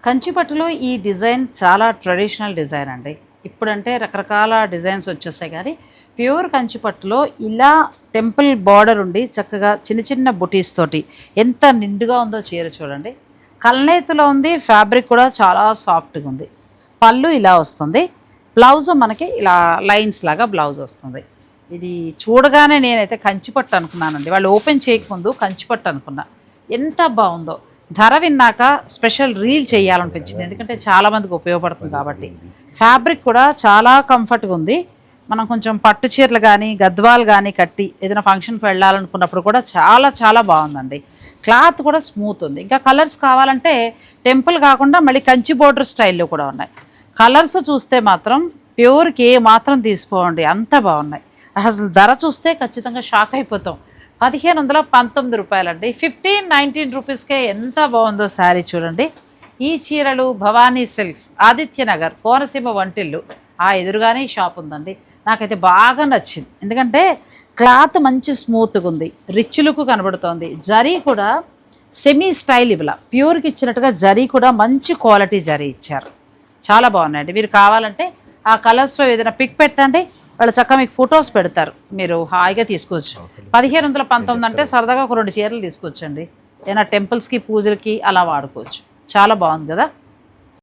కంచిపట్టులో ఈ డిజైన్ చాలా traditional design అండి. ఇప్పుడంటే రకరకాల డిజైన్స్ వచ్చేస్తాయి, కానీ ప్యూర్ కంచిపట్టులో ఇలా టెంపుల్ బార్డర్ ఉండి చక్కగా చిన్న చిన్న బుటీస్ తోటి ఎంత నిండుగా ఉందో చీర చూడండి. కల్నేతిలో ఉంది, ఫ్యాబ్రిక్ కూడా చాలా సాఫ్ట్గా ఉంది. పళ్ళు ఇలా వస్తుంది, బ్లౌజ్ మనకి ఇలా లైన్స్ లాగా బ్లౌజ్ వస్తుంది. ఇది చూడగానే నేనైతే కంచిపట్టు అనుకున్నానండి. వాళ్ళు ఓపెన్ చేయకముందు కంచిపట్టు అనుకున్నా. ఎంత బాగుందో. ధర విన్నాక స్పెషల్ రీల్ చేయాలనిపించింది, ఎందుకంటే చాలామందికి ఉపయోగపడుతుంది కాబట్టి. ఫ్యాబ్రిక్ కూడా చాలా కంఫర్ట్గా ఉంది. మనం కొంచెం పట్టు చీరలు కానీ గద్వాలు కానీ కట్టి ఏదైనా ఫంక్షన్కి వెళ్ళాలనుకున్నప్పుడు కూడా చాలా చాలా బాగుందండి. క్లాత్ కూడా స్మూత్ ఉంది. ఇంకా కలర్స్ కావాలంటే టెంపుల్ కాకుండా మళ్ళీ కంచి బోర్డర్ స్టైల్లో కూడా ఉన్నాయి. కలర్స్ చూస్తే మాత్రం ప్యూర్కి ఏ మాత్రం తీసుకోండి, అంత బాగున్నాయి. అసలు ధర చూస్తే ఖచ్చితంగా షాక్ అయిపోతాం. 1519 రూపాయలండి. 1519 రూపీస్కే ఎంత బాగుందో శారీ చూడండి. ఈ చీరలు భవానీ సిల్క్స్, ఆదిత్యనగర్, కోనసీమ వంటిల్లు ఆ ఎదురుగానే ఈ షాప్ ఉందండి. నాకైతే బాగా నచ్చింది, ఎందుకంటే క్లాత్ మంచి స్మూత్గా ఉంది, రిచ్ లుక్ కనబడుతోంది. జరీ కూడా సెమీ స్టైల్ ఇవ్వాల, ప్యూర్కి ఇచ్చినట్టుగా జరీ కూడా మంచి క్వాలిటీ జరీ ఇచ్చారు. చాలా బాగున్నాయండి. మీరు కావాలంటే ఆ కలర్స్లో ఏదైనా పిక్ పెట్టండి, వాళ్ళు చక్కగా మీకు ఫొటోస్ పెడతారు, మీరు హాయిగా తీసుకోవచ్చు. 1519 అంటే సరదాగా ఒక 2 చీరలు తీసుకోవచ్చండి. ఏదైనా టెంపుల్స్కి పూజలకి అలా వాడుకోవచ్చు. చాలా బాగుంది కదా.